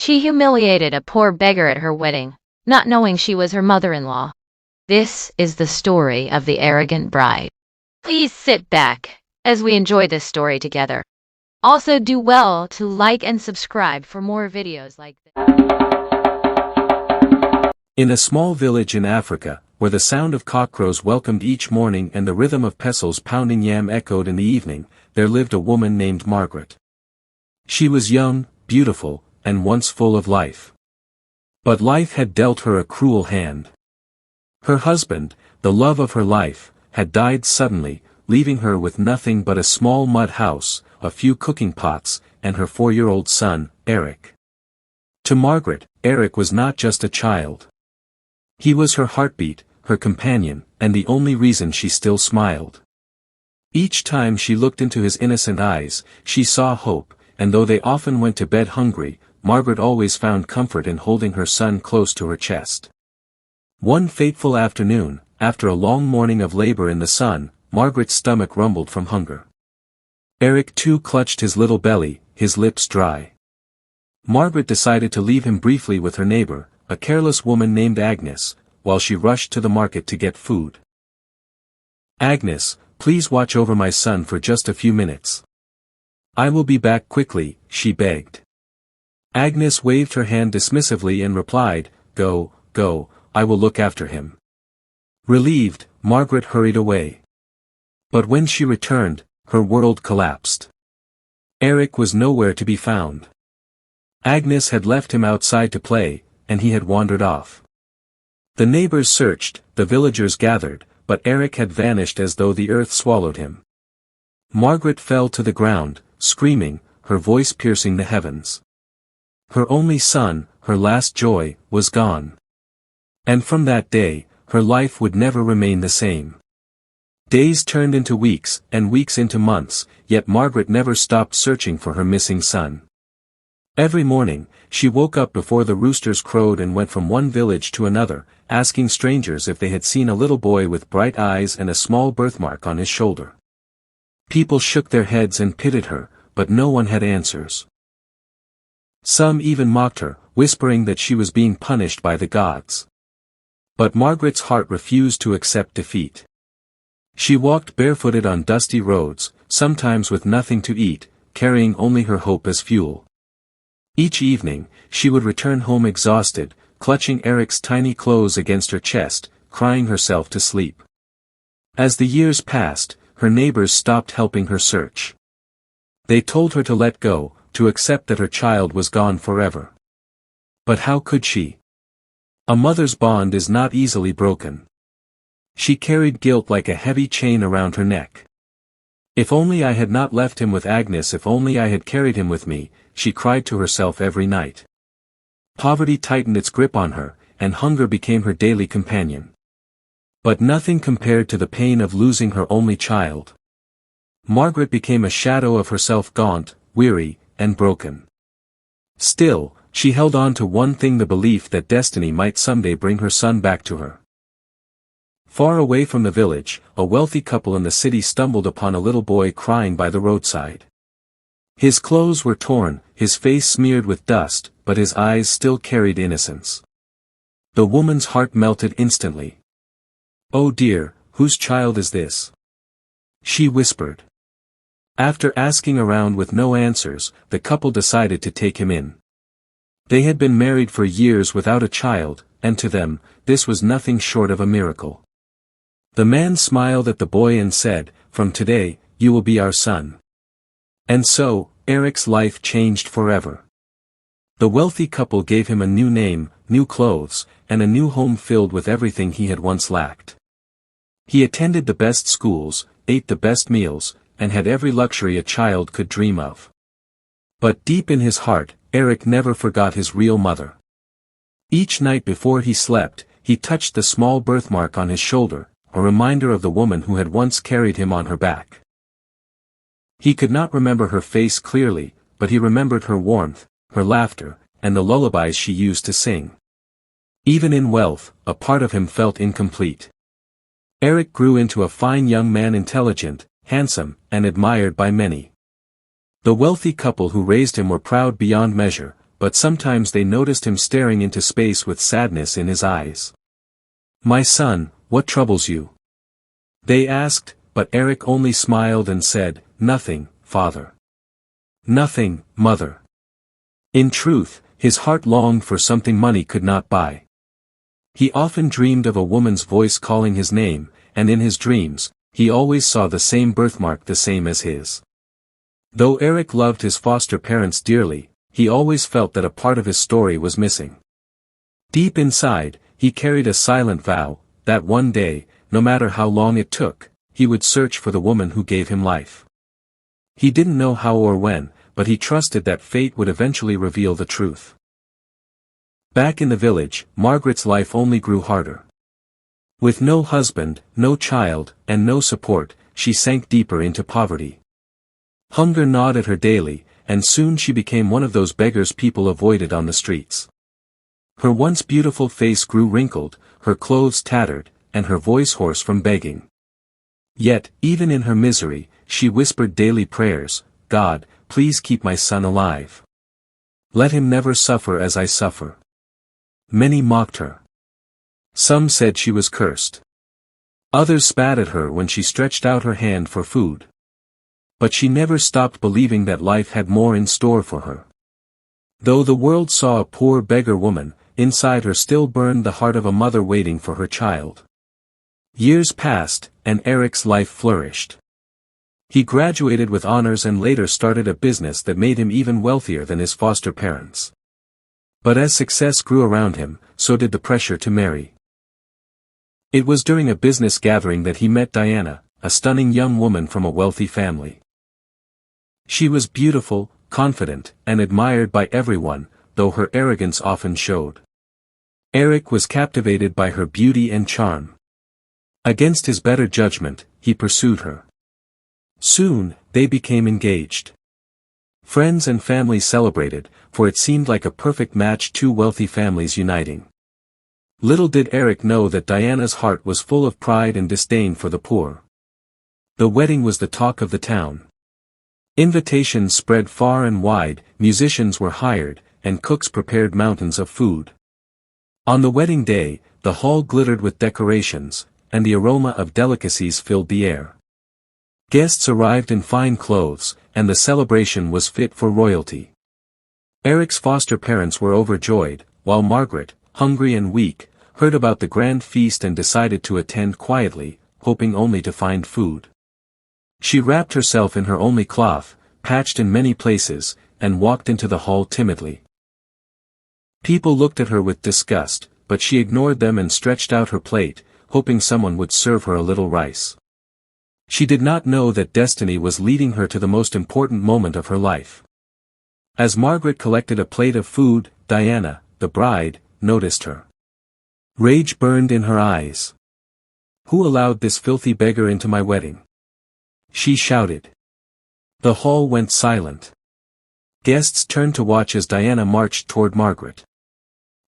She humiliated a poor beggar at her wedding, not knowing she was her mother-in-law. This is the story of the arrogant bride. Please sit back as we enjoy this story together. Also do well to like and subscribe for more videos like this. In a small village in Africa, where the sound of cockcrows welcomed each morning and the rhythm of pestles pounding yam echoed in the evening, there lived a woman named Margaret. She was young, beautiful, and once full of life. But life had dealt her a cruel hand. Her husband, the love of her life, had died suddenly, leaving her with nothing but a small mud house, a few cooking pots, and her 4-year-old son, Eric. To Margaret, Eric was not just a child. He was her heartbeat, her companion, and the only reason she still smiled. Each time she looked into his innocent eyes, she saw hope, and though they often went to bed hungry, Margaret always found comfort in holding her son close to her chest. One fateful afternoon, after a long morning of labor in the sun, Margaret's stomach rumbled from hunger. Eric too clutched his little belly, his lips dry. Margaret decided to leave him briefly with her neighbor, a careless woman named Agnes, while she rushed to the market to get food. "Agnes, please watch over my son for just a few minutes. I will be back quickly," she begged. Agnes waved her hand dismissively and replied, "Go, go, I will look after him." Relieved, Margaret hurried away. But when she returned, her world collapsed. Eric was nowhere to be found. Agnes had left him outside to play, and he had wandered off. The neighbors searched, the villagers gathered, but Eric had vanished as though the earth swallowed him. Margaret fell to the ground, screaming, her voice piercing the heavens. Her only son, her last joy, was gone. And from that day, her life would never remain the same. Days turned into weeks, and weeks into months, yet Margaret never stopped searching for her missing son. Every morning, she woke up before the roosters crowed and went from one village to another, asking strangers if they had seen a little boy with bright eyes and a small birthmark on his shoulder. People shook their heads and pitied her, but no one had answers. Some even mocked her, whispering that she was being punished by the gods. But Margaret's heart refused to accept defeat. She walked barefooted on dusty roads, sometimes with nothing to eat, carrying only her hope as fuel. Each evening, she would return home exhausted, clutching Eric's tiny clothes against her chest, crying herself to sleep. As the years passed, her neighbors stopped helping her search. They told her to let go, to accept that her child was gone forever. But how could she? A mother's bond is not easily broken. She carried guilt like a heavy chain around her neck. "If only I had not left him with Agnes, if only I had carried him with me," she cried to herself every night. Poverty tightened its grip on her, and hunger became her daily companion. But nothing compared to the pain of losing her only child. Margaret became a shadow of herself, gaunt, weary, and broken. Still, she held on to one thing, the belief that destiny might someday bring her son back to her. Far away from the village, a wealthy couple in the city stumbled upon a little boy crying by the roadside. His clothes were torn, his face smeared with dust, but his eyes still carried innocence. The woman's heart melted instantly. "Oh dear, whose child is this?" she whispered. After asking around with no answers, the couple decided to take him in. They had been married for years without a child, and to them, this was nothing short of a miracle. The man smiled at the boy and said, "From today, you will be our son." And so, Eric's life changed forever. The wealthy couple gave him a new name, new clothes, and a new home filled with everything he had once lacked. He attended the best schools, ate the best meals, and had every luxury a child could dream of. But deep in his heart, Eric never forgot his real mother. Each night before he slept, he touched the small birthmark on his shoulder, a reminder of the woman who had once carried him on her back. He could not remember her face clearly, but he remembered her warmth, her laughter, and the lullabies she used to sing. Even in wealth, a part of him felt incomplete. Eric grew into a fine young man, intelligent, handsome, and admired by many. The wealthy couple who raised him were proud beyond measure, but sometimes they noticed him staring into space with sadness in his eyes. "My son, what troubles you?" they asked, but Eric only smiled and said, "Nothing, father." "Nothing, mother." In truth, his heart longed for something money could not buy. He often dreamed of a woman's voice calling his name, and in his dreams, he always saw the same birthmark, the same as his. Though Eric loved his foster parents dearly, he always felt that a part of his story was missing. Deep inside, he carried a silent vow, that one day, no matter how long it took, he would search for the woman who gave him life. He didn't know how or when, but he trusted that fate would eventually reveal the truth. Back in the village, Margaret's life only grew harder. With no husband, no child, and no support, she sank deeper into poverty. Hunger gnawed at her daily, and soon she became one of those beggars people avoided on the streets. Her once beautiful face grew wrinkled, her clothes tattered, and her voice hoarse from begging. Yet, even in her misery, she whispered daily prayers, "God, please keep my son alive. Let him never suffer as I suffer." Many mocked her. Some said she was cursed. Others spat at her when she stretched out her hand for food. But she never stopped believing that life had more in store for her. Though the world saw a poor beggar woman, inside her still burned the heart of a mother waiting for her child. Years passed, and Eric's life flourished. He graduated with honors and later started a business that made him even wealthier than his foster parents. But as success grew around him, so did the pressure to marry. It was during a business gathering that he met Diana, a stunning young woman from a wealthy family. She was beautiful, confident, and admired by everyone, though her arrogance often showed. Eric was captivated by her beauty and charm. Against his better judgment, he pursued her. Soon, they became engaged. Friends and family celebrated, for it seemed like a perfect match, two wealthy families uniting. Little did Eric know that Diana's heart was full of pride and disdain for the poor. The wedding was the talk of the town. Invitations spread far and wide, musicians were hired, and cooks prepared mountains of food. On the wedding day, the hall glittered with decorations, and the aroma of delicacies filled the air. Guests arrived in fine clothes, and the celebration was fit for royalty. Eric's foster parents were overjoyed, while Margaret, hungry and weak, heard about the grand feast and decided to attend quietly, hoping only to find food. She wrapped herself in her only cloth, patched in many places, and walked into the hall timidly. People looked at her with disgust, but she ignored them and stretched out her plate, hoping someone would serve her a little rice. She did not know that destiny was leading her to the most important moment of her life. As Margaret collected a plate of food, Diana, the bride, noticed her. Rage burned in her eyes. "Who allowed this filthy beggar into my wedding?" she shouted. The hall went silent. Guests turned to watch as Diana marched toward Margaret.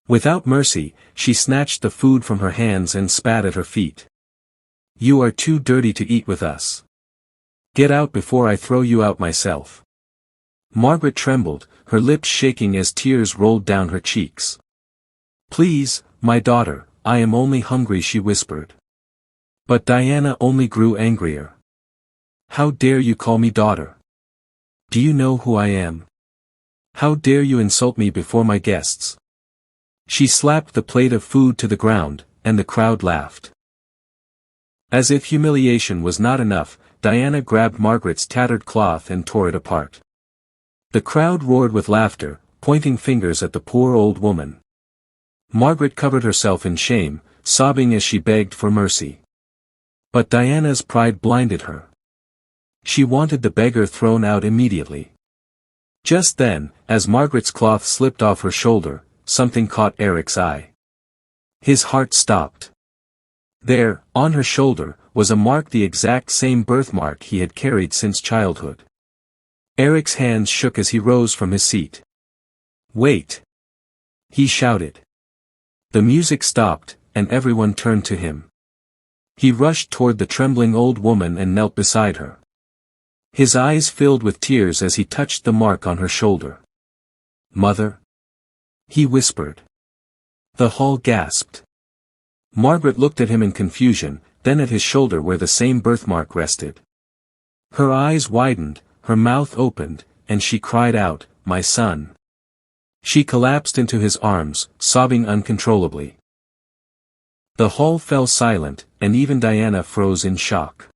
Without mercy, she snatched the food from her hands and spat at her feet. "You are too dirty to eat with us. Get out before I throw you out myself." Margaret trembled, her lips shaking as tears rolled down her cheeks. "Please, my daughter, I am only hungry," she whispered. But Diana only grew angrier. "How dare you call me daughter? Do you know who I am? How dare you insult me before my guests?" She slapped the plate of food to the ground, and the crowd laughed. As if humiliation was not enough, Diana grabbed Margaret's tattered cloth and tore it apart. The crowd roared with laughter, pointing fingers at the poor old woman. Margaret covered herself in shame, sobbing as she begged for mercy. But Diana's pride blinded her. She wanted the beggar thrown out immediately. Just then, as Margaret's cloth slipped off her shoulder, something caught Eric's eye. His heart stopped. There, on her shoulder, was a mark, the exact same birthmark he had carried since childhood. Eric's hands shook as he rose from his seat. "Wait!" he shouted. The music stopped, and everyone turned to him. He rushed toward the trembling old woman and knelt beside her. His eyes filled with tears as he touched the mark on her shoulder. "Mother?" he whispered. The hall gasped. Margaret looked at him in confusion, then at his shoulder where the same birthmark rested. Her eyes widened, her mouth opened, and she cried out, "My son." She collapsed into his arms, sobbing uncontrollably. The hall fell silent, and even Diana froze in shock.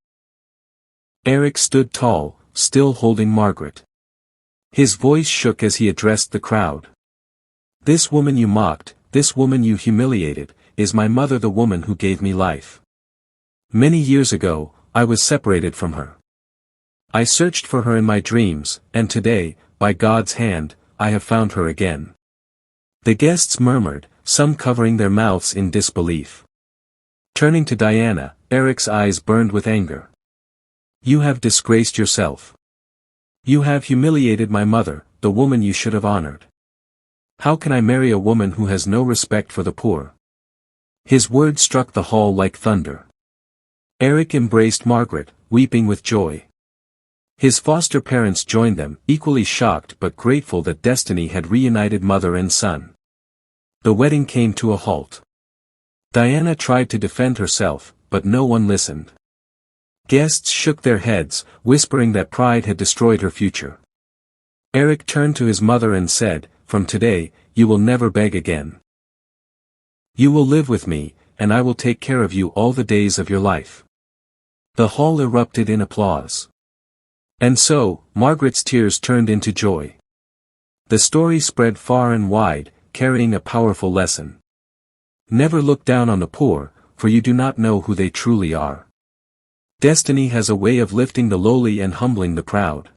Eric stood tall, still holding Margaret. His voice shook as he addressed the crowd. "This woman you mocked, this woman you humiliated, is my mother, the woman who gave me life. Many years ago, I was separated from her. I searched for her in my dreams, and today, by God's hand, I have found her again." The guests murmured, some covering their mouths in disbelief. Turning to Diana, Eric's eyes burned with anger. "You have disgraced yourself. You have humiliated my mother, the woman you should have honored. How can I marry a woman who has no respect for the poor?" His words struck the hall like thunder. Eric embraced Margaret, weeping with joy. His foster parents joined them, equally shocked but grateful that destiny had reunited mother and son. The wedding came to a halt. Diana tried to defend herself, but no one listened. Guests shook their heads, whispering that pride had destroyed her future. Eric turned to his mother and said, "From today, you will never beg again. You will live with me, and I will take care of you all the days of your life." The hall erupted in applause. And so, Margaret's tears turned into joy. The story spread far and wide, carrying a powerful lesson. Never look down on the poor, for you do not know who they truly are. Destiny has a way of lifting the lowly and humbling the proud.